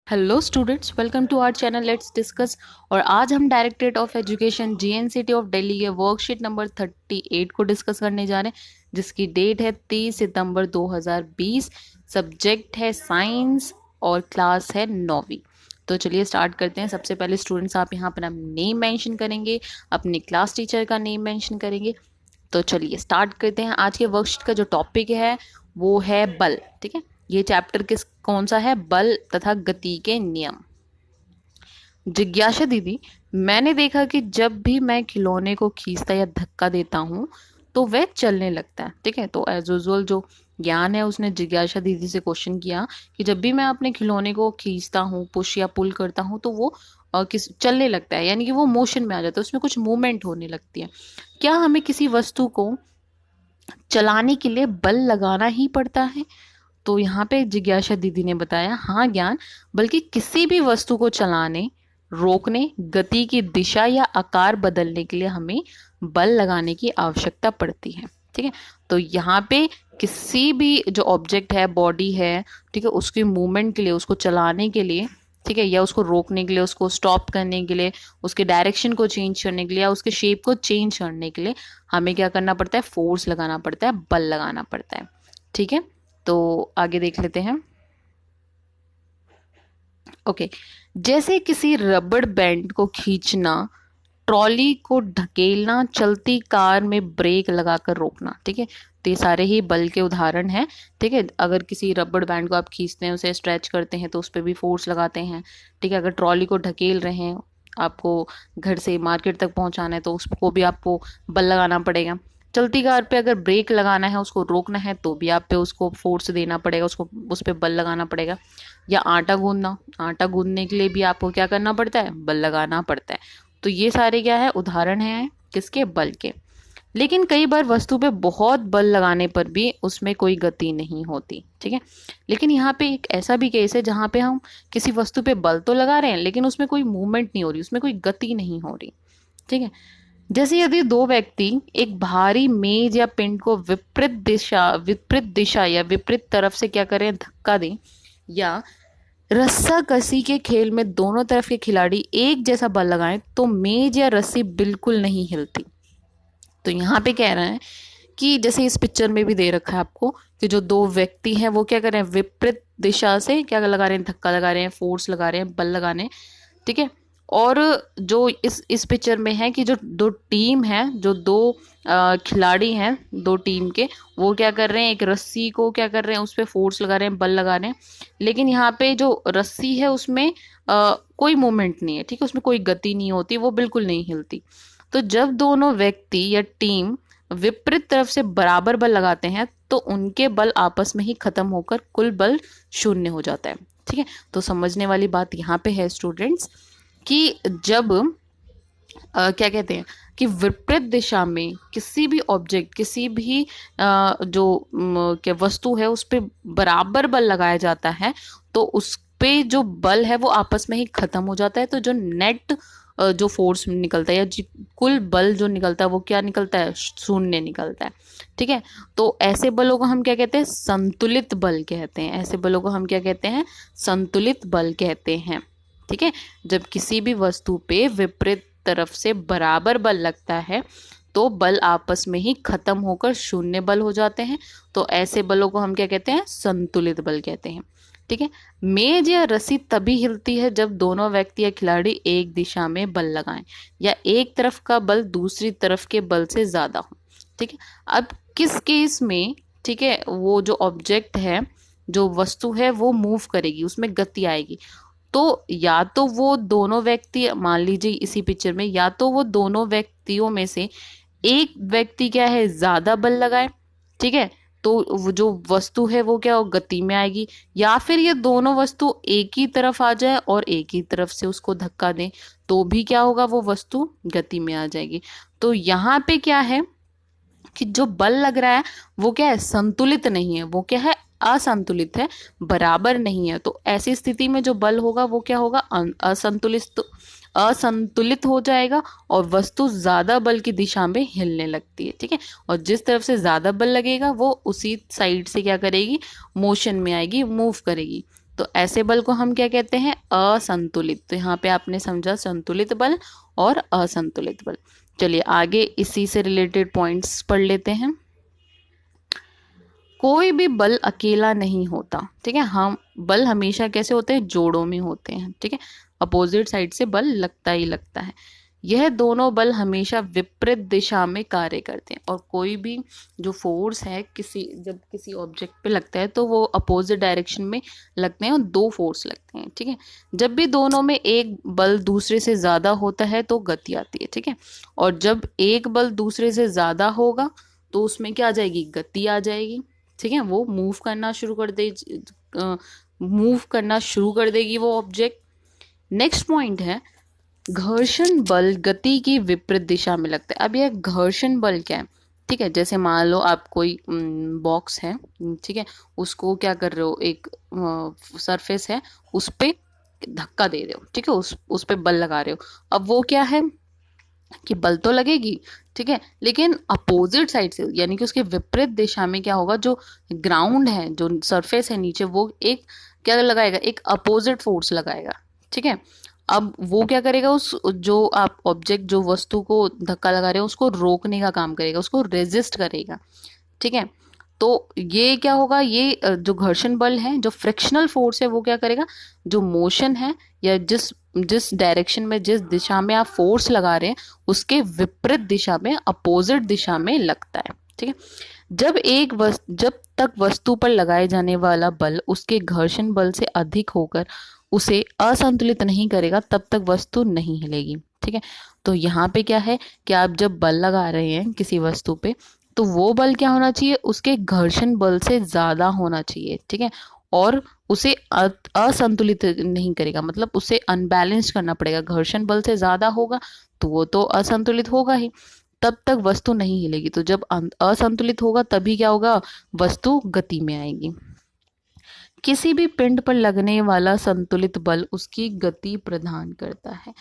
Hello students, welcome to our channel let's discuss. और आज हम directorate of education GNCT of Delhi के worksheet number 38 को डिस्कस करने जा रहे हैं, जिसकी डेट है 30 सितंबर 2020। सब्जेक्ट है साइंस और क्लास है 9वीं। तो चलिए स्टार्ट करते हैं। सबसे पहले स्टूडेंट्स आप यहाँ अपना नेम मेंशन करेंगे, अपने क्लास टीचर का नेम मेंशन करेंगे। तो चलिए स्टार्ट करते हैं। आज के वर्कशीट का जो टॉपिक है वो है बल। ठीक है, ये चैप्टर कौन सा है? बल तथा गति के नियम। जिज्ञासा दीदी, मैंने देखा कि जब भी मैं खिलौने को खींचता या धक्का देता हूँ तो वह चलने लगता है। ठीक है, तो एज यूजुअल जो ज्ञान है उसने जिज्ञासा दीदी से क्वेश्चन किया कि जब भी मैं अपने खिलौने को खींचता हूँ, पुश या पुल करता हूँ, तो वो किस चलने लगता है, यानी कि वो मोशन में आ जाता है, उसमें कुछ मूवमेंट होने लगती है। क्या हमें किसी वस्तु को चलाने के लिए बल लगाना ही पड़ता है? तो यहाँ पे जिज्ञासा दीदी ने बताया, हाँ ज्ञान, बल्कि किसी भी वस्तु को चलाने, रोकने, गति की दिशा या आकार बदलने के लिए हमें बल लगाने की आवश्यकता पड़ती है। ठीक है, तो यहाँ पे किसी भी जो ऑब्जेक्ट है, बॉडी है, ठीक है, उसकी मूवमेंट के लिए, उसको चलाने के लिए, ठीक है, या उसको रोकने के लिए, उसको स्टॉप करने के लिए, उसके डायरेक्शन को चेंज करने के लिए या उसके शेप को चेंज करने के लिए हमें क्या करना पड़ता है? फोर्स लगाना पड़ता है, बल लगाना पड़ता है। ठीक है, तो आगे देख लेते हैं। ओके, जैसे किसी रबड़ बैंड को खींचना, ट्रॉली को ढकेलना, चलती कार में ब्रेक लगाकर रोकना। ठीक है, तो ये सारे ही बल के उदाहरण हैं। ठीक है, अगर किसी रबड़ बैंड को आप खींचते हैं, उसे स्ट्रेच करते हैं, तो उस पर भी फोर्स लगाते हैं। ठीक है, अगर ट्रॉली को ढकेल रहे हैं, आपको घर से मार्केट तक पहुंचाना है, तो उसको भी आपको बल लगाना पड़ेगा। चलती कार पे अगर ब्रेक लगाना है, उसको रोकना है, तो भी आप पे उसको फोर्स देना पड़ेगा, उसको उस पर बल लगाना पड़ेगा। या आटा गूंदना, आटा गूंदने के लिए भी आपको क्या करना पड़ता है? बल लगाना पड़ता है। तो ये सारे क्या है? उदाहरण हैं किसके? बल के। लेकिन कई बार वस्तु पे बहुत बल लगाने पर भी उसमें कोई गति नहीं होती। ठीक है, लेकिन यहाँ पे एक ऐसा भी केस है जहाँ पे हम किसी वस्तु पे बल तो लगा रहे हैं, लेकिन उसमें कोई मूवमेंट नहीं हो रही, उसमें कोई गति नहीं हो रही। ठीक है, जैसे यदि दो व्यक्ति एक भारी मेज या पिंड को विपरीत दिशा या विपरीत तरफ से क्या करें? धक्का दें, या रस्सा कसी के खेल में दोनों तरफ के खिलाड़ी एक जैसा बल लगाएं, तो मेज या रस्सी बिल्कुल नहीं हिलती। तो यहाँ पे कह रहे हैं कि जैसे इस पिक्चर में भी दे रखा है आपको कि जो दो व्यक्ति हैं वो क्या कर रहे हैं? विपरीत दिशा से क्या लगा रहे हैं? धक्का लगा रहे हैं, फोर्स लगा रहे हैं, बल लगा रहे हैं। ठीक है, और जो इस पिक्चर में है कि जो दो टीम है, जो दो खिलाड़ी हैं दो टीम के, वो क्या कर रहे हैं? एक रस्सी को क्या कर रहे हैं? उस पर फोर्स लगा रहे हैं, बल लगा रहे हैं। लेकिन यहाँ पे जो रस्सी है उसमें कोई मूवमेंट नहीं है। ठीक है, उसमें कोई गति नहीं होती, वो बिल्कुल नहीं हिलती। तो जब दोनों व्यक्ति या टीम विपरीत तरफ से बराबर बल लगाते हैं, तो उनके बल आपस में ही खत्म होकर कुल बल शून्य हो जाता है। ठीक है, तो समझने वाली बात यहाँ पे है स्टूडेंट्स कि जब क्या कहते हैं कि विपरीत दिशा में किसी भी ऑब्जेक्ट, किसी भी जो क्या वस्तु है, उस पे बराबर बल लगाया जाता है, तो उस पे जो बल है वो आपस में ही खत्म हो जाता है। तो जो नेट जो फोर्स निकलता है या कुल बल जो निकलता है वो क्या निकलता है? शून्य निकलता है। ठीक है, तो ऐसे बलों को हम क्या कहते हैं? संतुलित बल कहते हैं। ऐसे बलों को हम क्या कहते हैं? संतुलित बल कहते हैं। ठीक है, जब किसी भी वस्तु पे विपरीत तरफ से बराबर बल लगता है तो बल आपस में ही खत्म होकर शून्य बल हो जाते हैं। तो ऐसे बलों को हम क्या कहते हैं? संतुलित बल कहते हैं। ठीक है, मेज या रस्सी तभी हिलती है जब दोनों व्यक्ति या खिलाड़ी एक दिशा में बल लगाएं या एक तरफ का बल दूसरी तरफ के बल से ज्यादा हो। ठीक है, अब किस केस में, ठीक है, वो जो ऑब्जेक्ट है, जो वस्तु है, वो मूव करेगी, उसमें गति आएगी। तो या तो वो दोनों व्यक्ति, मान लीजिए इसी पिक्चर में, या तो वो दोनों व्यक्तियों में से एक व्यक्ति क्या है? ज्यादा बल लगाए। ठीक है, तो वो जो वस्तु है वो क्या हो? गति में आएगी। या फिर ये दोनों वस्तु एक ही तरफ आ जाए और एक ही तरफ से उसको धक्का दें, तो भी क्या होगा? वो वस्तु गति में आ जाएगी। तो यहाँ पे क्या है कि जो बल लग रहा है वो क्या है? संतुलित नहीं है, वो क्या है? असंतुलित है, बराबर नहीं है। तो ऐसी स्थिति में जो बल होगा वो क्या होगा? असंतुलित हो जाएगा और वस्तु ज्यादा बल की दिशा में हिलने लगती है। ठीक है, और जिस तरफ से ज्यादा बल लगेगा वो उसी साइड से क्या करेगी? मोशन में आएगी, मूव करेगी। तो ऐसे बल को हम क्या कहते हैं? असंतुलित। तो यहाँ पे आपने समझा संतुलित बल और असंतुलित बल। चलिए आगे इसी से रिलेटेड पॉइंट्स पढ़ लेते हैं। कोई भी बल अकेला नहीं होता, ठीक है। हम बल हमेशा कैसे होते हैं? जोड़ों में होते हैं, ठीक है। अपोजिट साइड से बल लगता ही लगता है। यह दोनों बल हमेशा विपरीत दिशा में कार्य करते हैं। और कोई भी जो फोर्स है जब किसी ऑब्जेक्ट पे लगता है तो वो अपोजिट डायरेक्शन में लगते हैं और दो फोर्स लगते हैं, ठीक है। जब भी दोनों में एक बल दूसरे से ज्यादा होता है तो गति आती है, ठीक है। और जब एक बल दूसरे से ज्यादा होगा तो उसमें क्या आ जाएगी? गति आ जाएगी, ठीक है। वो मूव करना शुरू कर देगी वो ऑब्जेक्ट। नेक्स्ट पॉइंट है घर्षण बल गति की विपरीत दिशा में लगता है। अब यह घर्षण बल क्या है? ठीक है, जैसे मान लो आप कोई बॉक्स है, ठीक है, उसको क्या कर रहे हो, एक सरफेस है, उस पे धक्का दे रहे हो, ठीक है, उस पे बल लगा रहे हो। अब वो क्या है कि बल तो लगेगी, ठीक है, लेकिन अपोजिट साइड से, यानी कि उसके विपरीत दिशा में क्या होगा? जो ग्राउंड है, जो सरफेस है नीचे, वो एक क्या लगाएगा? एक अपोजिट फोर्स लगाएगा, ठीक है। अब वो क्या करेगा? उस जो आप ऑब्जेक्ट, जो वस्तु को धक्का लगा रहे हो, उसको रोकने का काम करेगा, उसको रेजिस्ट करेगा, ठीक है। तो ये क्या होगा? ये जो घर्षण बल है, जो फ्रिक्शनल फोर्स है, वो क्या करेगा? जो मोशन है या जिस जिस डायरेक्शन में, जिस दिशा में आप फोर्स लगा रहे हैं, उसके विपरीत दिशा में, अपोजिट दिशा में लगता है, ठीक है। जब तक वस्तु पर लगाए जाने वाला बल उसके घर्षण बल से अधिक होकर उसे असंतुलित नहीं करेगा, तब तक वस्तु नहीं हिलेगी, ठीक है। तो यहाँ पे क्या है कि आप जब बल लगा रहे हैं किसी वस्तु पे, तो वो बल क्या होना चाहिए? उसके घर्षण बल से ज्यादा होना चाहिए, ठीक है। और उसे असंतुलित नहीं करेगा, मतलब उसे अनबैलेंस करना पड़ेगा। घर्षण बल से ज्यादा होगा तो वो तो असंतुलित होगा ही, तब तक वस्तु नहीं हिलेगी। तो जब असंतुलित होगा तभी क्या होगा? वस्तु गति में आएगी। किसी भी पिंड पर लगने वाला संतुलित बल उसकी गति प्रदान करता है,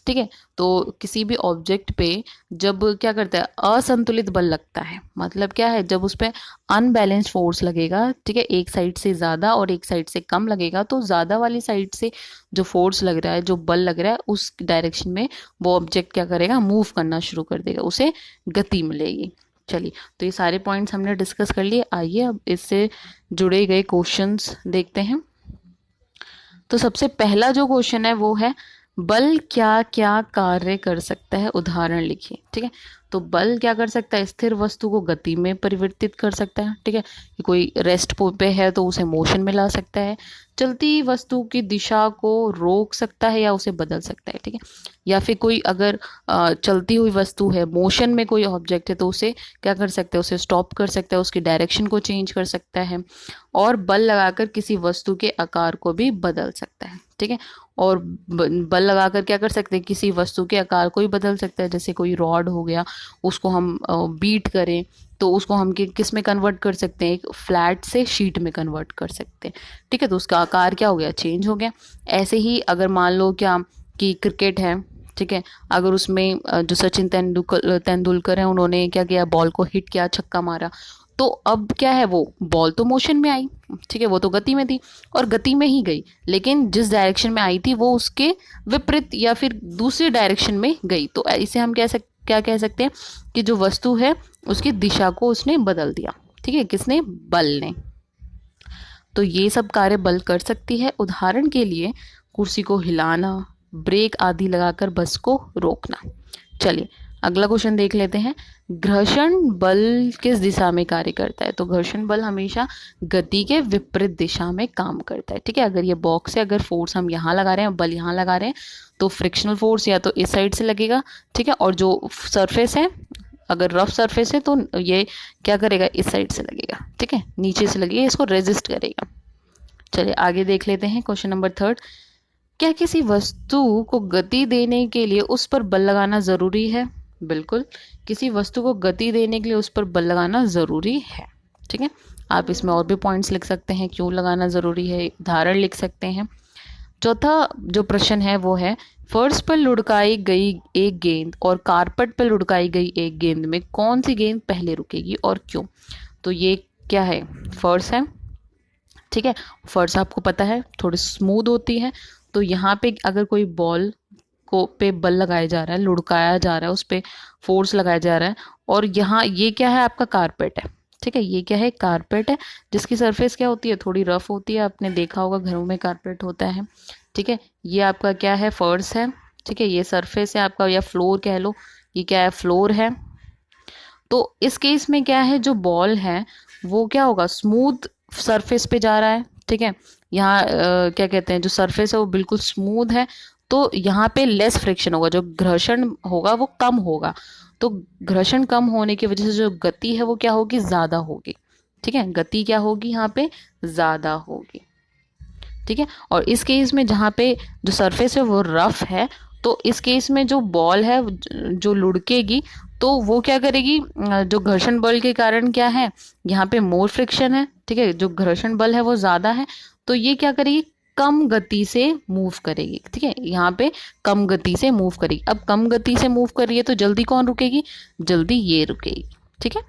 ठीक है। तो किसी भी ऑब्जेक्ट पे जब क्या करता है? असंतुलित बल लगता है, मतलब क्या है? जब उस पे अनबैलेंस फोर्स लगेगा, ठीक है, एक साइड से ज्यादा और एक साइड से कम लगेगा, तो ज्यादा वाली साइड से जो फोर्स लग रहा है, जो बल लग रहा है, उस डायरेक्शन में वो ऑब्जेक्ट क्या करेगा? मूव करना शुरू कर देगा, उसे गति मिलेगी। चलिए, तो ये सारे पॉइंट्स हमने डिस्कस कर लिए। आइए अब इससे जुड़े गए क्वेश्चंस देखते हैं। तो सबसे पहला जो क्वेश्चन है वो है बल क्या क्या कार्य कर सकता है? उदाहरण लिखिए, ठीक है। तो बल क्या कर सकता है? स्थिर वस्तु को गति में परिवर्तित कर सकता है, ठीक है। कि कोई रेस्ट पे है तो उसे मोशन में ला सकता है, चलती वस्तु की दिशा को रोक सकता है या उसे बदल सकता है, ठीक है। या फिर कोई अगर चलती हुई वस्तु है, मोशन में कोई ऑब्जेक्ट है, तो उसे क्या कर सकता है? उसे स्टॉप कर सकता है, उसकी डायरेक्शन को चेंज कर सकता है, और बल लगाकर किसी वस्तु के आकार को भी बदल सकता है, ठीक है। और बल लगाकर क्या कर सकते हैं? किसी वस्तु के आकार को ही बदल सकता है। जैसे कोई रॉड हो गया, उसको हम बीट करें तो उसको हम किस में कन्वर्ट कर सकते हैं? एक फ्लैट से शीट में कन्वर्ट कर सकते हैं, ठीक है। तो उसका आकार क्या हो गया? चेंज हो गया। ऐसे ही अगर मान लो क्या कि क्रिकेट है, ठीक है, अगर उसमें जो सचिन तेंदुलकर है, उन्होंने क्या किया? बॉल को हिट किया, छक्का मारा, तो अब क्या है? वो बॉल तो मोशन में आई, ठीक है, वो तो गति में थी और गति में ही गई, लेकिन जिस डायरेक्शन में आई थी वो उसके विपरीत या फिर दूसरे डायरेक्शन में गई। तो इसे हम क्या कह सकते हैं कि जो वस्तु है उसकी दिशा को उसने बदल दिया, ठीक है, किसने? बल ने। तो ये सब कार्य बल कर सकती है। उदाहरण के लिए कुर्सी को हिलाना, ब्रेक आदि लगाकर बस को रोकना। चलिए अगला क्वेश्चन देख लेते हैं। घर्षण बल किस दिशा में कार्य करता है? तो घर्षण बल हमेशा गति के विपरीत दिशा में काम करता है, ठीक है। अगर ये बॉक्स है, अगर फोर्स हम यहाँ लगा रहे हैं, बल यहाँ लगा रहे हैं, तो फ्रिक्शनल फोर्स या तो इस साइड से लगेगा, ठीक है, और जो सरफेस है, अगर रफ सरफेस है तो ये क्या करेगा? इस साइड से लगेगा, ठीक है, नीचे से लगेगा, इसको रेजिस्ट करेगा। चलिए आगे देख लेते हैं क्वेश्चन नंबर 3। क्या किसी वस्तु को गति देने के लिए उस पर बल लगाना जरूरी है? बिल्कुल, किसी वस्तु को गति देने के लिए उस पर बल लगाना जरूरी है, ठीक है। आप इसमें और भी पॉइंट्स लिख सकते हैं, क्यों लगाना जरूरी है, उदाहरण लिख सकते हैं। चौथा जो प्रश्न है वो है फर्श पर लुढ़काई गई एक गेंद और कारपेट पर लुढ़काई गई एक गेंद में कौन सी गेंद पहले रुकेगी और क्यों? तो ये क्या है? फर्श है, ठीक है। फर्श आपको पता है थोड़ी स्मूथ होती है, तो यहाँ पे अगर कोई बॉल को पे बल लगाया जा रहा है, लुढ़काया जा रहा है, उस पे फोर्स लगाया जा रहा है, और यहाँ ये क्या है, आपका कारपेट है। ठीक है, ये क्या है, कारपेट है, जिसकी सरफेस क्या होती है, थोड़ी रफ होती है। आपने देखा होगा घरों में कारपेट होता है। ठीक है, ये आपका क्या है, फर्श है। ठीक है, ये सरफेस है आपका, या फ्लोर कह लो, ये क्या है, फ्लोर है। तो इस केस में क्या है, जो बॉल है वो क्या होगा, स्मूथ सरफेस पे जा रहा है। ठीक है, यहाँ क्या कहते हैं, जो सरफेस है वो बिल्कुल स्मूथ है, तो यहाँ पे लेस फ्रिक्शन होगा, जो घर्षण होगा वो कम होगा। तो घर्षण कम होने की वजह से जो गति है वो क्या होगी, ज्यादा होगी। ठीक है, गति क्या होगी यहाँ पे, ज्यादा होगी। ठीक है, और इस केस में जहाँ पे जो सरफेस है वो रफ है, तो इस केस में जो बॉल है जो लुढ़केगी, तो वो क्या करेगी, जो घर्षण बल के कारण क्या है, यहाँ पे मोर फ्रिक्शन है। ठीक है, जो घर्षण बल है वो ज्यादा है, तो ये क्या करेगी, कम गति से मूव करेगी। ठीक है, यहाँ पे कम गति से मूव करेगी। अब कम गति से मूव कर रही है तो जल्दी कौन रुकेगी, जल्दी ये रुकेगी। ठीक है,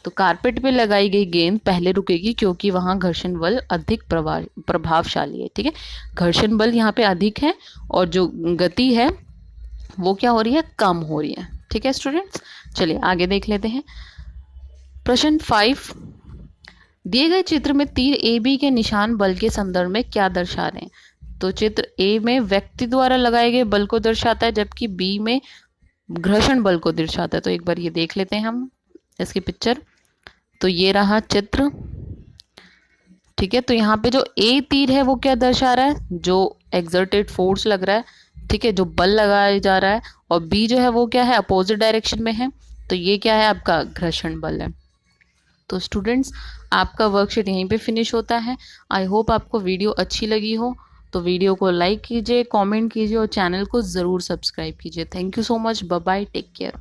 तो कारपेट पे लगाई गई गेंद पहले रुकेगी, क्योंकि वहां घर्षण बल अधिक प्रभावशाली है। ठीक है, घर्षण बल यहाँ पे अधिक है, और जो गति है वो क्या हो रही है, कम हो रही है। ठीक है स्टूडेंट्स, चलिए आगे देख लेते हैं। प्रश्न 5, दिए गए चित्र में तीर ए बी के निशान बल के संदर्भ में क्या दर्शा रहे हैं। तो चित्र ए में व्यक्ति द्वारा लगाए गए बल को दर्शाता है, जबकि बी में घर्षण बल को दर्शाता है। तो एक बार ये देख लेते हैं हम इसकी पिक्चर। तो ये रहा चित्र। ठीक है, तो यहाँ पे जो ए तीर है वो क्या दर्शा रहा है, जो एक्सर्टेड फोर्स लग रहा है। ठीक है, जो बल लगाया जा रहा है, और बी जो है वो क्या है, अपोजिट डायरेक्शन में है, तो ये क्या है, आपका घर्षण बल है। तो स्टूडेंट्स, आपका वर्कशीट यहीं पे फिनिश होता है। आई होप आपको वीडियो अच्छी लगी हो, तो वीडियो को लाइक कीजिए, कमेंट कीजिए, और चैनल को ज़रूर सब्सक्राइब कीजिए। Thank you so much, bye bye, take care.